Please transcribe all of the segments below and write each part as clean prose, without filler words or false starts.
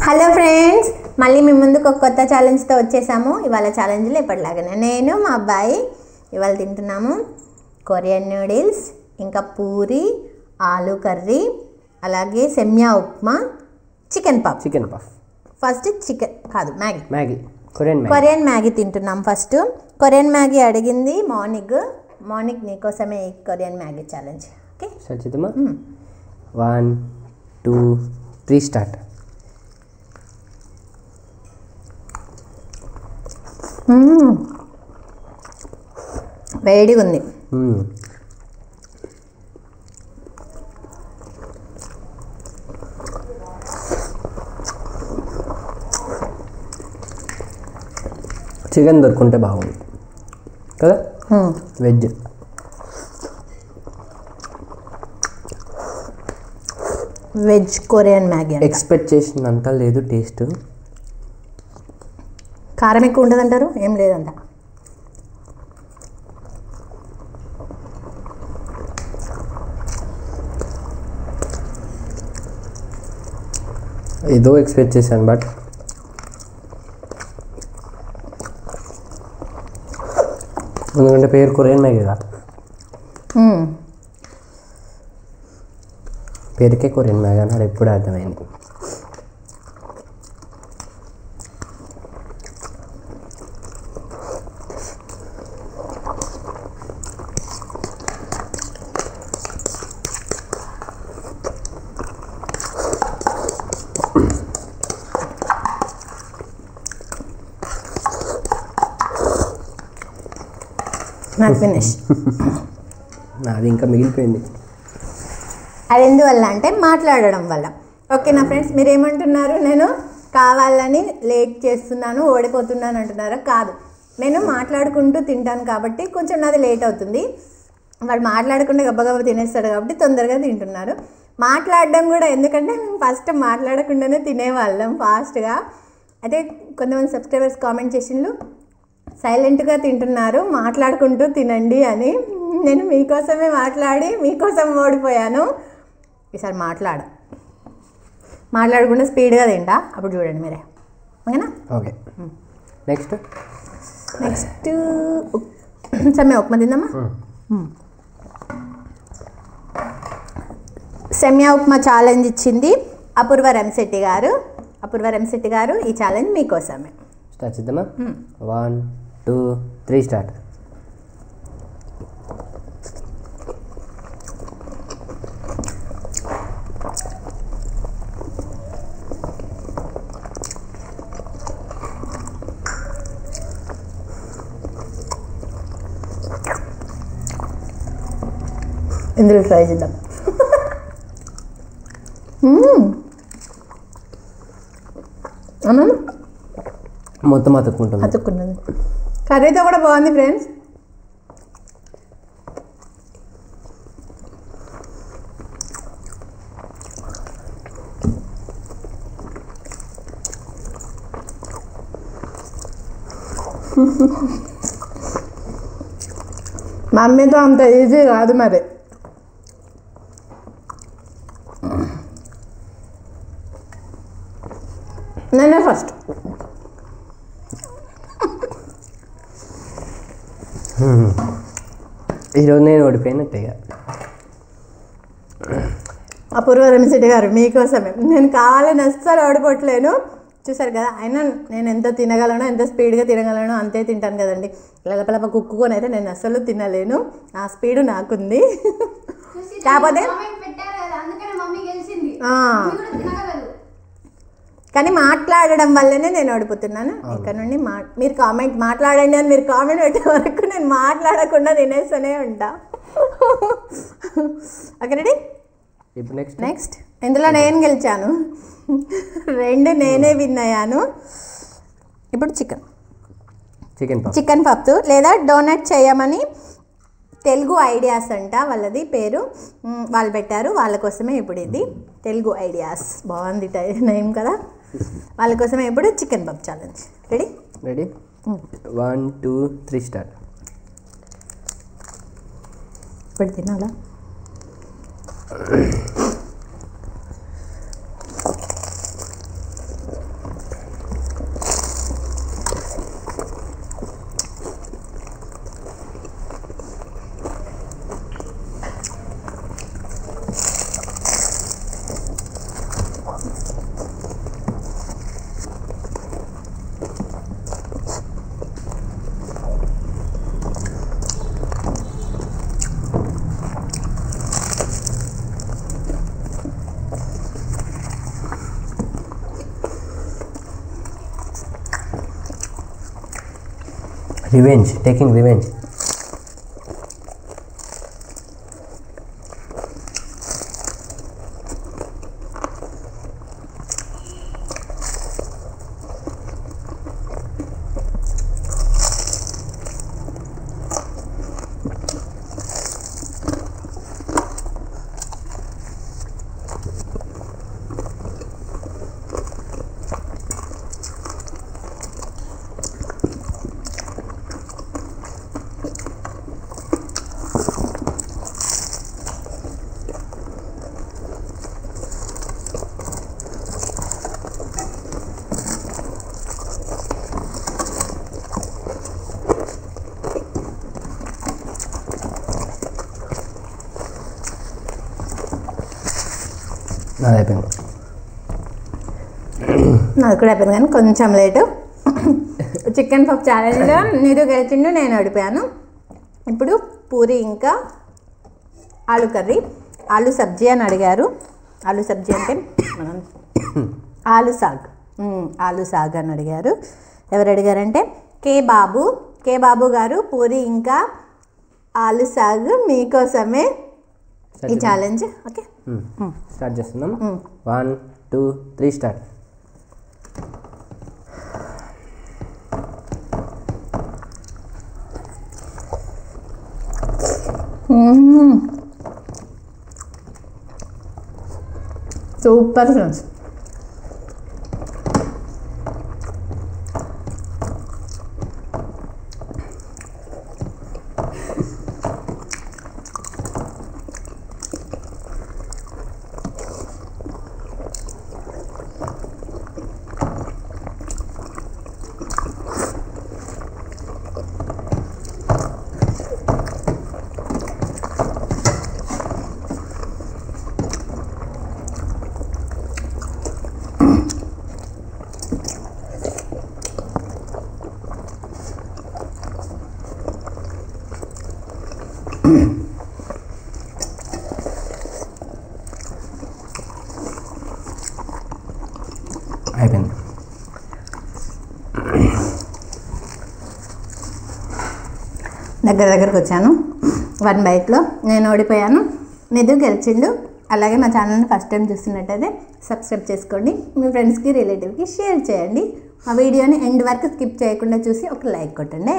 Hello friends, మళ్ళీ మీ ముందుకు ఒక కొత్త ఛాలెంజ్తో వచ్చేసాము. ఇవాళ ఛాలెంజ్లో ఎప్పటిలాగానే నేను మా అబ్బాయి ఇవాళ తింటున్నాము కొరియన్ నూడిల్స్, ఇంకా పూరి, ఆలు కర్రీ, అలాగే semiya upma, chicken puff. First chicken కాదు మ్యాగీ కొరియన్ మ్యాగీ తింటున్నాం. ఫస్ట్ కొరియన్ మ్యాగీ అడిగింది మార్నింగ్ నీకోసమే ఈ కొరియన్ మ్యాగీ ఛాలెంజ్. ఓకే సచితమా 1 2 3 స్టార్ట్. వేడిగా ఉంది. చికెన్ దొరుకుంటే బాగుంది కదా. వెజ్ కొరియన్ మ్యాగీ ఎక్స్పెక్ట్ చేసినంత లేదు టేస్ట్. కారం ఎక్కువ ఉంటుంది అంటారు, ఏం లేదంట. ఏదో ఎక్స్పెక్ట్ చేశాను బట్ ఎందుకంటే పేరు కొరియన్ మ్యాగీ కాదు, పేరుకే కొరియన్ మ్యాగీ అని ఎప్పుడు అర్థమైంది. ఫినిష్ నాది ఇంకా మిగిలిపోయింది. అది ఎందువల్ల అంటే మాట్లాడడం వల్ల. ఓకేనా ఫ్రెండ్స్, మీరు ఏమంటున్నారు? నేను కావాలని లేట్ చేస్తున్నాను, ఓడిపోతున్నాను అంటున్నారా? కాదు, నేను మాట్లాడుకుంటూ తింటాను కాబట్టి కొంచెం నాది లేట్ అవుతుంది. వాడు మాట్లాడకుండా గబ్బగబ్బ తినేస్తాడు కాబట్టి తొందరగా తింటున్నారు. మాట్లాడడం కూడా ఎందుకంటే మేము ఫస్ట్ మాట్లాడకుండానే తినేవాళ్ళం ఫాస్ట్గా. అయితే కొంతమంది సబ్స్క్రైబర్స్ కామెంట్ చేసిండ్రు సైలెంట్గా తింటున్నారు, మాట్లాడుకుంటూ తినండి అని. నేను మీకోసమే మాట్లాడి మీకోసం ఓడిపోయాను. ఈసారి మాట్లాడకుండా స్పీడ్గా తింటా, అప్పుడు చూడండి మీరే. ఓకేనా? ఓకే. నెక్స్ట్ సెమ్యా ఉప్మా తిందామా? సెమ్యా ఉప్మా ఛాలెంజ్ ఇచ్చింది అపూర్వ రంశెట్టి గారు. ఈ ఛాలెంజ్ మీకోసమే. స్టార్ట్ చేద్దామా? 1 2 3 స్టార్ట్. ఇందులో ట్రై చేద్దాం. మొత్తం అతుక్కున్నది. కర్రీతో కూడా బాగుంది ఫ్రెండ్స్. మమ్మీతో అంత ఈజీ కాదు మరి. నేనే ఫస్ట్. ఈరోజు నేను ఓడిపోయినట్టేగా. అపూర్వ రంశెట్టి గారు మీకోసమే. నేను కావాలని అస్సలు ఓడిపోవట్లేను, చూసారు కదా. అయినా నేను ఎంత తినగలను, ఎంత స్పీడ్గా తినగలను అంతే తింటాను కదండి. లపలప కుక్కుకొని అయితే నేను అస్సలు తినలేను, ఆ స్పీడు నాకుంది. కాకపోతే కానీ మాట్లాడడం వల్లనే నేను ఓడిపోతున్నాను. ఇక్కడ నుండి మీరు మాట్లాడండి అని మీరు కామెంట్ పెట్టే వరకు నేను మాట్లాడకుండా తినేస్తూనే ఉంటా. Okay ready? నెక్స్ట్ ఇందులో నేను గెలిచాను, 2 నేనే విన్ అయ్యాను. ఇప్పుడు చికెన్ పఫ్ లేదా డోనట్ చేయమని తెలుగు ఐడియాస్ అంట వాళ్ళది పేరు, వాళ్ళు పెట్టారు. వాళ్ళ కోసమే ఇప్పుడు ఇది తెలుగు ఐడియాస్. బాగుంది నేమ్ కదా. వాళ్ళ కోసమే ఇప్పుడు chicken puff challenge. Ready? 1 2 3 start. ఇప్పుడు తినాలా? Revenge, taking revenge. నాది అయిపోయింది. నాది కూడా అయిపోయింది కానీ కొంచెం లేటు. చికెన్ పఫ్ ఛాలెంజ్లో నీరు గెలిచిండు, నేను ఓడిపోయాను. ఇప్పుడు పూరి ఇంకా ఆలు కర్రీ, ఆలు సబ్జీ అని అడిగారు. ఆలు సబ్జీ అంటే మనం ఆలు సాగ్, ఆలు సాగ్ అని అడిగారు. ఎవరు అడిగారంటే కే బాబు గారు. పూరి ఇంకా ఆలు సాగ్ మీకోసమే ఈ ఛాలెంజ్. ఓకే, స్టార్ట్ చేస్తున్నాం. 1 2 3 స్టార్ట్. Super friends. అయిపోయింది. దగ్గరకు వచ్చాను. 1 బైట్లో నేను ఓడిపోయాను, నిధు గెలిచిండు. అలాగే మా ఛానల్ని ఫస్ట్ టైం చూస్తున్నట్టయితే సబ్స్క్రైబ్ చేసుకోండి, మీ ఫ్రెండ్స్కి రిలేటివ్కి షేర్ చేయండి. మా వీడియోని ఎండ్ వరకు స్కిప్ చేయకుండా చూసి ఒక లైక్ కొట్టండి.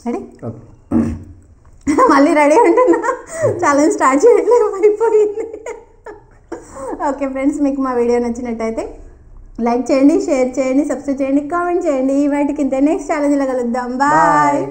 రెడీ? మళ్ళీ రెడీ ఉంటున్నా, ఛాలెంజ్ స్టార్ట్ చేయట్లేదు, అయిపోయింది. ఓకే ఫ్రెండ్స్, మీకు మా వీడియో నచ్చినట్టయితే లైక్ చేయండి, షేర్ చేయండి, సబ్స్క్రైబ్ చేయండి, కామెంట్ చేయండి. వాటికి ఇంత నెక్స్ట్ ఛాలెంజ్లో కలుద్దాం. బాయ్.